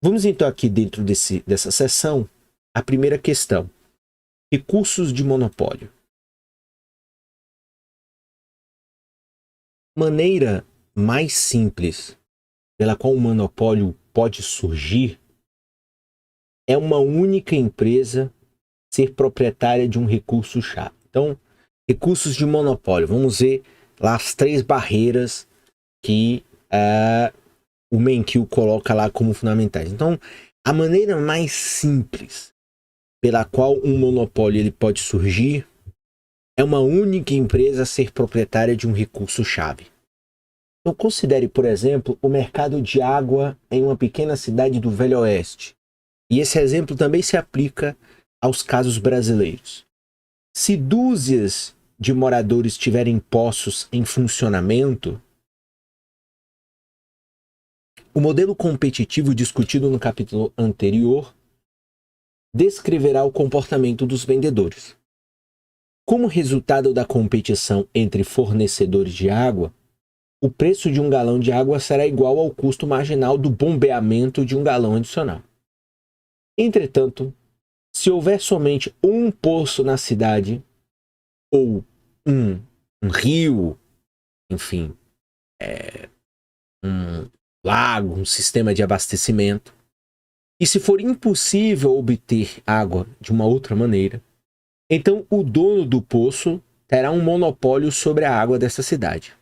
Vamos então aqui dentro dessa seção, a primeira questão. Recursos de monopólio. Maneira mais simples pela qual o monopólio pode surgir é uma única empresa ser proprietária de um recurso-chave. Então, recursos de monopólio. Vamos ver lá as 3 barreiras que o Menkil coloca lá como fundamentais. Então, a maneira mais simples pela qual um monopólio ele pode surgir é uma única empresa ser proprietária de um recurso-chave. Então, considere, por exemplo, o mercado de água em uma pequena cidade do Velho Oeste. E esse exemplo também se aplica aos casos brasileiros. Se dúzias de moradores tiverem poços em funcionamento, o modelo competitivo discutido no capítulo anterior descreverá o comportamento dos vendedores. Como resultado da competição entre fornecedores de água, o preço de um galão de água será igual ao custo marginal do bombeamento de um galão adicional. Entretanto, se houver somente um poço na cidade, ou um rio, enfim, um lago, um sistema de abastecimento, e se for impossível obter água de uma outra maneira, então o dono do poço terá um monopólio sobre a água dessa cidade.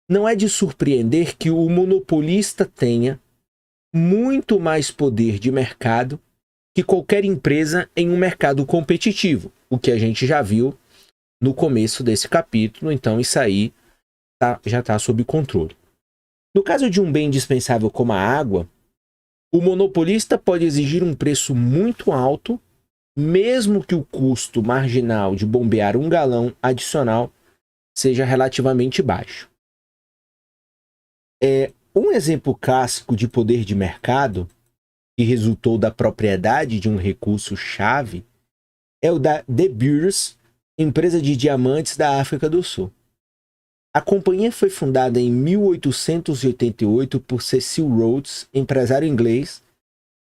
Não é de surpreender que o monopolista tenha muito mais poder de mercado que qualquer empresa em um mercado competitivo, o que a gente já viu no começo desse capítulo, então isso aí já está sob controle. No caso de um bem indispensável como a água, o monopolista pode exigir um preço muito alto, mesmo que o custo marginal de bombear um galão adicional seja relativamente baixo. Um exemplo clássico de poder de mercado que resultou da propriedade de um recurso-chave é o da De Beers, empresa de diamantes da África do Sul. A companhia foi fundada em 1888 por Cecil Rhodes, empresário inglês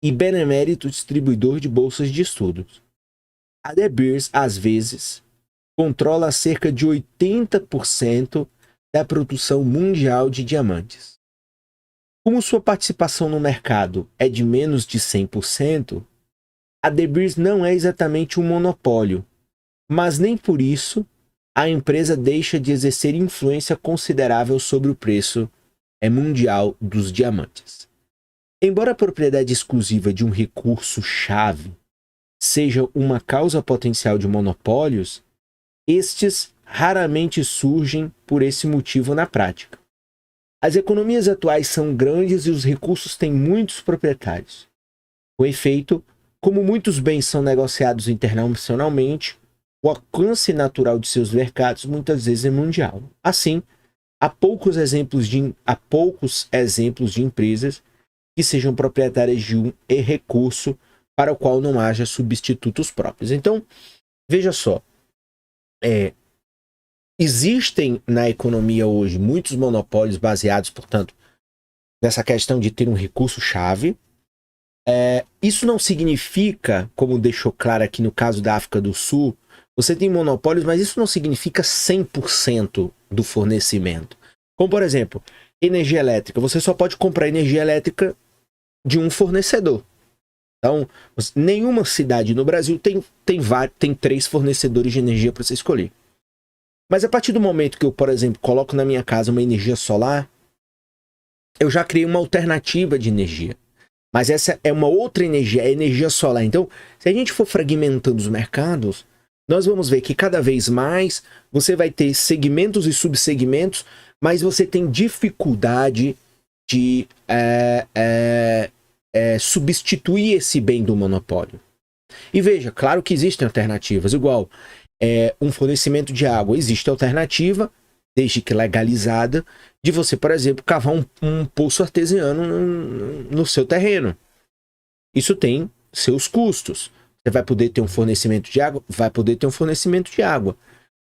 e benemérito distribuidor de bolsas de estudos. A De Beers, às vezes, controla cerca de 80% da produção mundial de diamantes. Como sua participação no mercado é de menos de 100%, a De Beers não é exatamente um monopólio, mas nem por isso a empresa deixa de exercer influência considerável sobre o preço mundial dos diamantes. Embora a propriedade exclusiva de um recurso-chave seja uma causa potencial de monopólios, estes raramente surgem por esse motivo na prática. As economias atuais são grandes e os recursos têm muitos proprietários. Com efeito, como muitos bens são negociados internacionalmente, o alcance natural de seus mercados muitas vezes é mundial. Assim, há poucos exemplos de empresas que sejam proprietárias de um recurso para o qual não haja substitutos próprios. Então, veja só, existem na economia hoje muitos monopólios baseados, portanto, nessa questão de ter um recurso-chave. Isso não significa, como deixou claro aqui no caso da África do Sul, você tem monopólios, mas isso não significa 100% do fornecimento. Como, por exemplo, energia elétrica. Você só pode comprar energia elétrica de um fornecedor. Então, nenhuma cidade no Brasil tem 3 fornecedores de energia para você escolher. Mas a partir do momento que eu, por exemplo, coloco na minha casa uma energia solar, eu já criei uma alternativa de energia. Mas essa é uma outra energia, é energia solar. Então, se a gente for fragmentando os mercados, nós vamos ver que cada vez mais você vai ter segmentos e subsegmentos, mas você tem dificuldade de substituir esse bem do monopólio. E veja, claro que existem alternativas, igual um fornecimento de água. Existe alternativa, desde que legalizada, de você, por exemplo, cavar um poço artesiano no seu terreno. Isso tem seus custos. Você vai poder ter um fornecimento de água? Vai poder ter um fornecimento de água.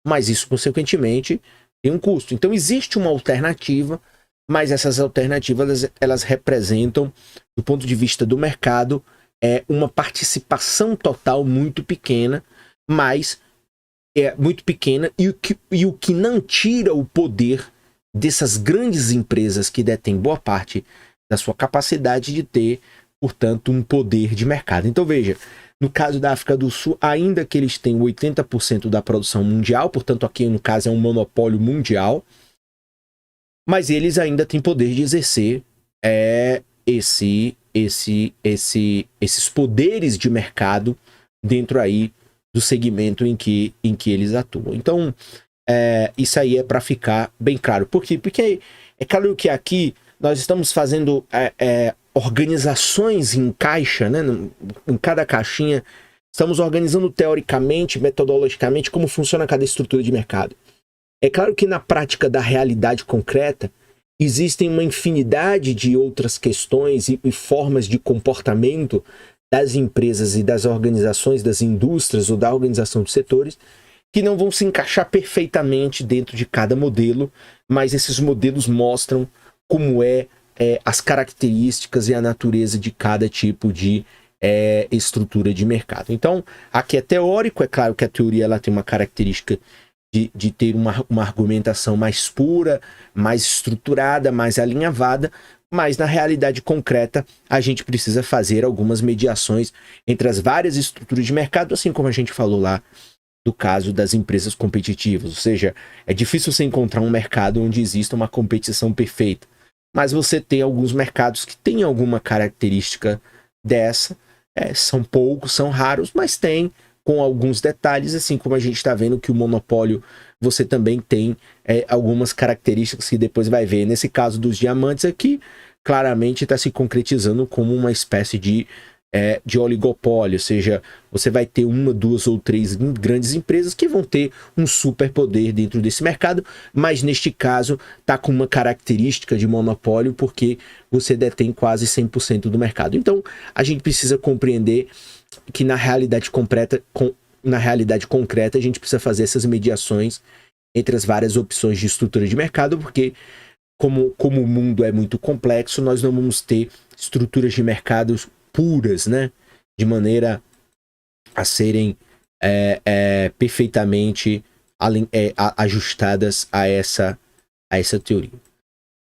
Mas isso, consequentemente, tem um custo. Então, existe uma alternativa, mas essas alternativas elas representam do ponto de vista do mercado, é uma participação total muito pequena, mas é muito pequena, e o que não tira o poder dessas grandes empresas que detêm boa parte da sua capacidade de ter, portanto, um poder de mercado. Então veja, no caso da África do Sul, ainda que eles tenham 80% da produção mundial, portanto aqui no caso é um monopólio mundial, mas eles ainda têm poder de exercer esses poderes de mercado dentro aí do segmento em que eles atuam. Então, isso aí é para ficar bem claro. Por quê? Porque é claro que aqui nós estamos fazendo organizações em caixa, né? Em cada caixinha, estamos organizando teoricamente, metodologicamente, como funciona cada estrutura de mercado. É claro que na prática da realidade concreta, existem uma infinidade de outras questões e formas de comportamento das empresas e das organizações, das indústrias ou da organização de setores, que não vão se encaixar perfeitamente dentro de cada modelo, mas esses modelos mostram como as características e a natureza de cada tipo de estrutura de mercado. Então, aqui é teórico, é claro que a teoria ela tem uma característica de ter uma argumentação mais pura, mais estruturada, mais alinhavada, mas na realidade concreta a gente precisa fazer algumas mediações entre as várias estruturas de mercado, assim como a gente falou lá do caso das empresas competitivas. Ou seja, é difícil você encontrar um mercado onde exista uma competição perfeita, mas você tem alguns mercados que têm alguma característica dessa, são poucos, são raros, mas tem com alguns detalhes, assim como a gente está vendo que o monopólio, você também tem algumas características que depois vai ver. Nesse caso dos diamantes aqui, claramente está se concretizando como uma espécie de oligopólio, ou seja, você vai ter uma, duas ou três grandes empresas que vão ter um superpoder dentro desse mercado, mas neste caso está com uma característica de monopólio porque você detém quase 100% do mercado. Então, a gente precisa compreender que na realidade concreta a gente precisa fazer essas mediações entre as várias opções de estrutura de mercado, porque como o mundo é muito complexo, nós não vamos ter estruturas de mercados puras, né? De maneira a serem perfeitamente ajustadas a essa teoria.